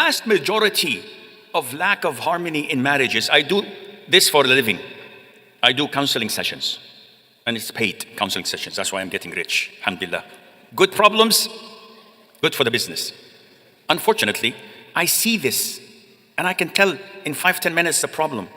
vast majority of lack of harmony in marriages, I do this for a living. I do counseling sessions, and it's paid counseling sessions. That's why I'm getting rich, alhamdulillah. Good problems, good for the business. Unfortunately, I see this, and I can tell in 5-10 minutes the problem.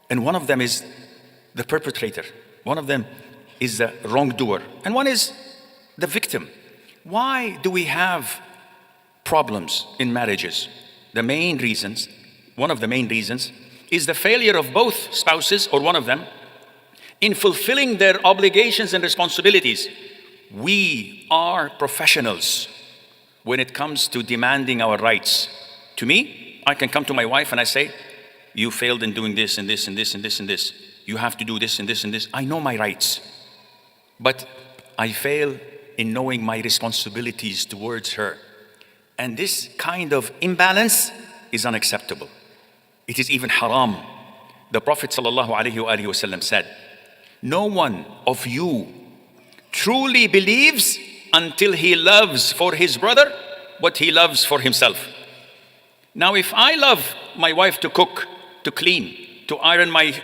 And one of them is the perpetrator. One of them is the wrongdoer. And one is the victim. Why do we have problems in marriages? The main reasons, one of the main reasons, is the failure of both spouses, or one of them, in fulfilling their obligations and responsibilities. We are professionals when it comes to demanding our rights. To me, I can come to my wife and I say, you failed in doing this and this and this and this and this. You have to do this and this and this. I know my rights, but I fail in knowing my responsibilities towards her. And this kind of imbalance is unacceptable. It is even haram. The Prophet ﷺ said, no one of you truly believes until he loves for his brother what he loves for himself. Now, if I love my wife to cook, to clean, to iron my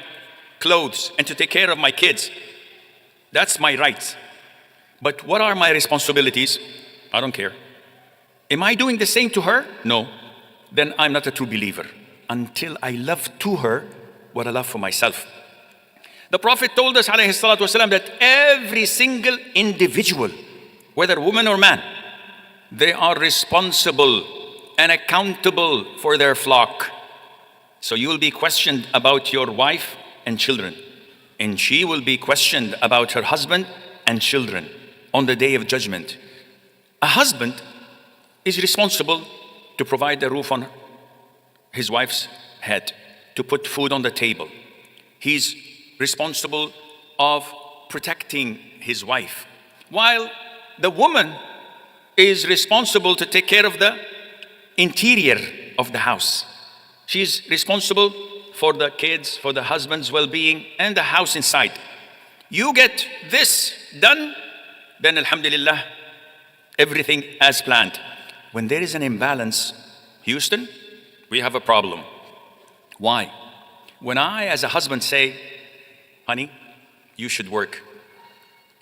clothes, and to take care of my kids, that's my right. But what are my responsibilities? I don't care. Am I doing the same to her? No. Then I'm not a true believer until I love to her what I love for myself. The Prophet told us, alayhi salatu wasalam, that every single individual, whether woman or man, they are responsible and accountable for their flock. So you will be questioned about your wife and children, and she will be questioned about her husband and children on the day of judgment. A husband is responsible to provide the roof on his wife's head, to put food on the table. He's responsible of protecting his wife, while the woman is responsible to take care of the interior of the house. She's responsible for the kids, for the husband's well-being, and the house inside. You get this done, then alhamdulillah, everything as planned. When there is an imbalance, Houston, we have a problem. Why? When I, as a husband, say, honey, you should work,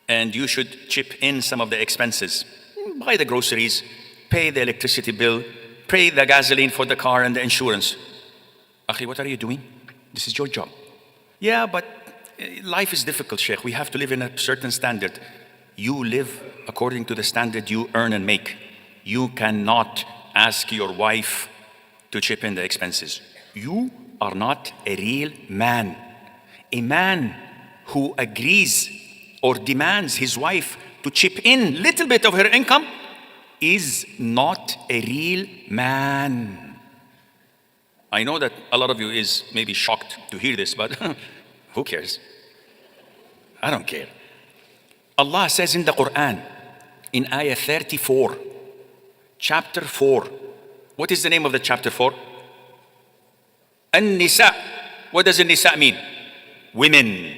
and you should chip in some of the expenses, buy the groceries, pay the electricity bill, pay the gasoline for the car and the insurance. Akhi, what are you doing? This is your job. Yeah, but life is difficult, Sheikh. We have to live in a certain standard. You live according to the standard you earn and make. You cannot ask your wife to chip in the expenses. You are not a real man. A man who agrees or demands his wife to chip in little bit of her income is not a real man. I know that a lot of you is maybe shocked to hear this, but who cares? I don't care. Allah says in the Quran, in ayah 34, chapter 4. What is the name of the chapter 4? An-Nisa. What does An-Nisa mean? Women.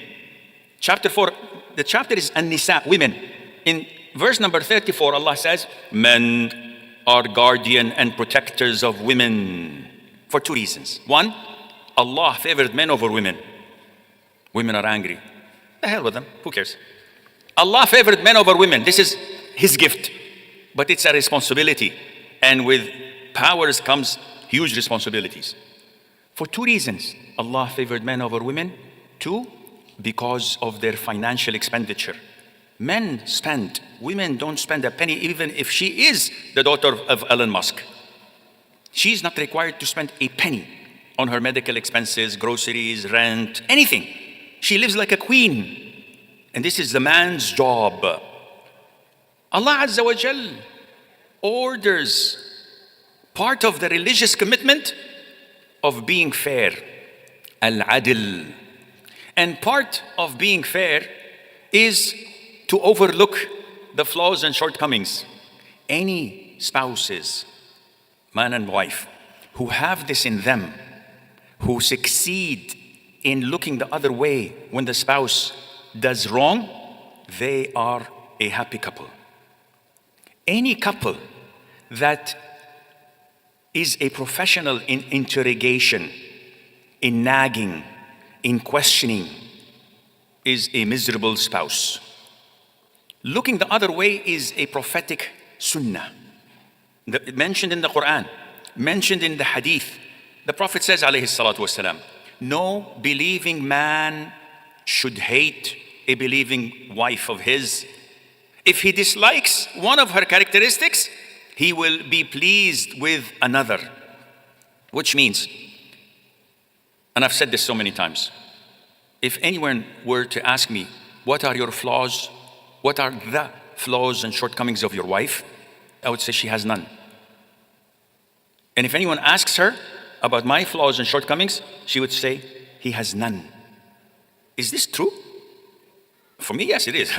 Chapter 4, the chapter is An-Nisa, women. In verse number 34, Allah says, men are guardian and protectors of women for two reasons. One, Allah favored men over women. Women are angry. The hell with them, who cares? Allah favored men over women. This is His gift, but it's a responsibility. And with powers comes huge responsibilities. For two reasons, Allah favored men over women. Two, because of their financial expenditure. Men spend, women don't spend a penny, even if she is the daughter of Elon Musk. She's not required to spend a penny on her medical expenses, groceries, rent, anything. She lives like a queen. And this is the man's job. Allah Azza wa Jal orders part of the religious commitment of being fair, al-adl. And part of being fair is to overlook the flaws and shortcomings. Any spouses, man and wife, who have this in them, who succeed in looking the other way when the spouse does wrong, they are a happy couple. Any couple that is a professional in interrogation, in nagging, in questioning, is a miserable spouse. Looking the other way is a prophetic sunnah. Mentioned in the Quran, mentioned in the hadith. The Prophet says, alayhi salatu wasalam, no believing man should hate a believing wife of his. If he dislikes one of her characteristics, he will be pleased with another. Which means, and I've said this so many times, if anyone were to ask me, what are your flaws? What are the flaws and shortcomings of your wife? I would say she has none. And if anyone asks her about my flaws and shortcomings, she would say, he has none. Is this true? For me, yes, it is.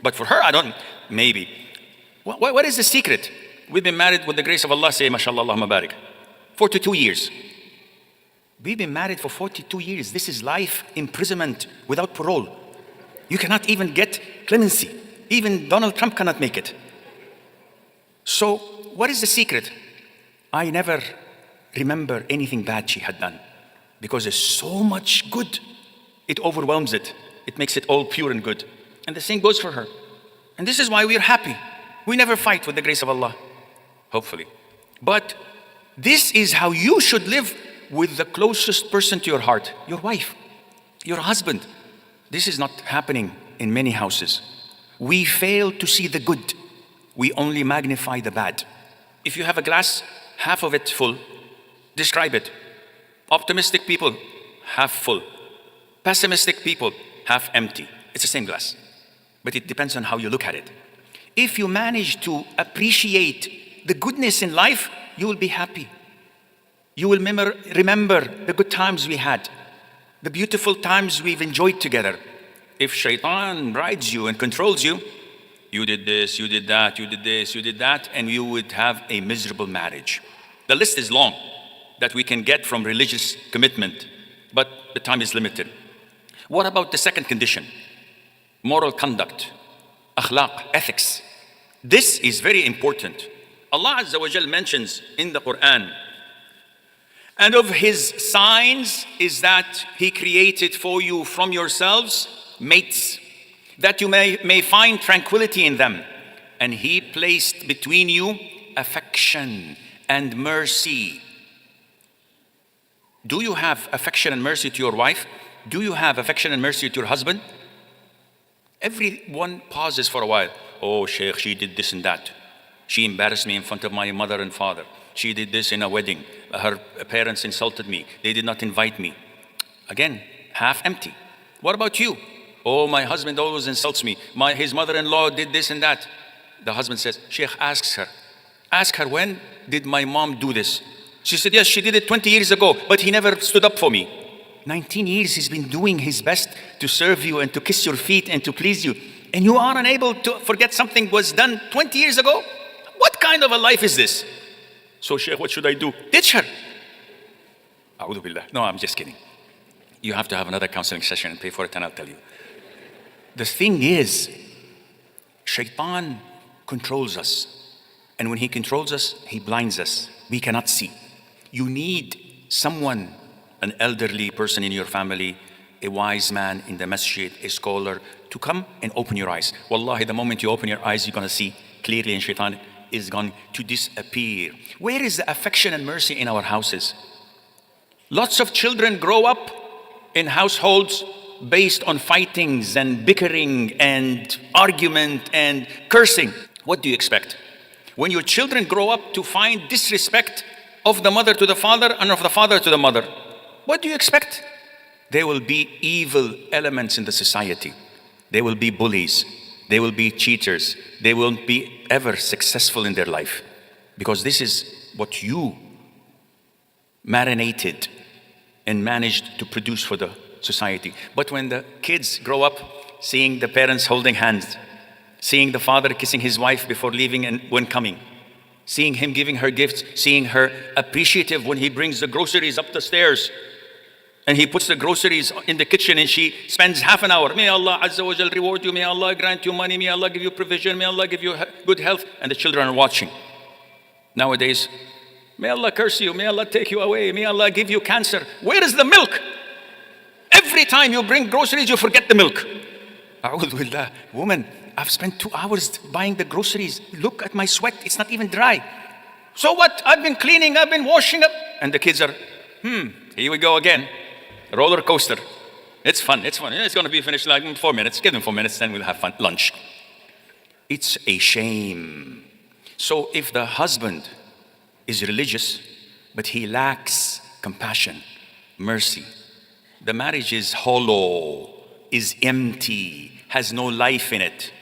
But for her, I don't, maybe. What is the secret? We've been married with the grace of Allah, say, mashallah, Allahumma barik, 42 years. We've been married for 42 years. This is life imprisonment without parole. You cannot even get clemency. Even Donald Trump cannot make it. So, what is the secret? I never remember anything bad she had done, because there's so much good. It overwhelms it. It makes it all pure and good. And the same goes for her. And this is why we're happy. We never fight with the grace of Allah, hopefully. But this is how you should live with the closest person to your heart, your wife, your husband. This is not happening in many houses. We fail to see the good. We only magnify the bad. If you have a glass, half of it full, describe it. Optimistic people, half full. Pessimistic people, half empty. It's the same glass. But it depends on how you look at it. If you manage to appreciate the goodness in life, you will be happy. You will remember the good times we had, the beautiful times we've enjoyed together. If shaitan rides you and controls you, you did this, you did that, you did this, you did that, and you would have a miserable marriage. The list is long that we can get from religious commitment, but the time is limited. What about the second condition? Moral conduct, akhlaq, ethics. This is very important. Allah Azza wa Jal mentions in the Quran, and of His signs is that He created for you from yourselves mates, that you may find tranquility in them. And He placed between you affection and mercy. Do you have affection and mercy to your wife? Do you have affection and mercy to your husband? Everyone pauses for a while. Oh, Sheikh, she did this and that. She embarrassed me in front of my mother and father. She did this in a wedding. Her parents insulted me. They did not invite me. Again, half empty. What about you? Oh, my husband always insults me. His mother-in-law did this and that. The husband says, Sheikh, asks her. Ask her, when did my mom do this? She said, yes, she did it 20 years ago, but he never stood up for me. 19 years he's been doing his best to serve you and to kiss your feet and to please you. And you are unable to forget something was done 20 years ago? What kind of a life is this? So, Sheikh, what should I do? Ditch her. A'udhu billah. No, I'm just kidding. You have to have another counseling session and pay for it, and I'll tell you. The thing is, shaitan controls us. And when he controls us, he blinds us. We cannot see. You need someone, an elderly person in your family, a wise man in the masjid, a scholar, to come and open your eyes. Wallahi, the moment you open your eyes, you're going to see clearly, and shaitan is going to disappear. Where is the affection and mercy in our houses? Lots of children grow up in households based on fightings and bickering and argument and cursing. What do you expect? When your children grow up to find disrespect of the mother to the father and of the father to the mother, what do you expect? There will be evil elements in the society. There will be bullies. They will be cheaters. They won't be ever successful in their life, because this is what you marinated and managed to produce for the society. But when the kids grow up seeing the parents holding hands, seeing the father kissing his wife before leaving and when coming, seeing him giving her gifts, seeing her appreciative when he brings the groceries up the stairs, and he puts the groceries in the kitchen and she spends half an hour. May Allah Azza wa Jal reward you. May Allah grant you money. May Allah give you provision. May Allah give you good health. And the children are watching. Nowadays, May Allah curse you. May Allah take you away. May Allah give you cancer. Where is the milk? Every time you bring groceries, you forget the milk. A'udhu billah. Woman, I've spent 2 hours buying the groceries. Look at my sweat. It's not even dry. So what? I've been cleaning. I've been washing up. And the kids are, here we go again. Roller coaster. It's fun. It's fun. It's going to be finished like in 4 minutes. Give them 4 minutes, then we'll have fun. Lunch. It's a shame. So if the husband is religious, but he lacks compassion, mercy, the marriage is hollow, is empty, has no life in it.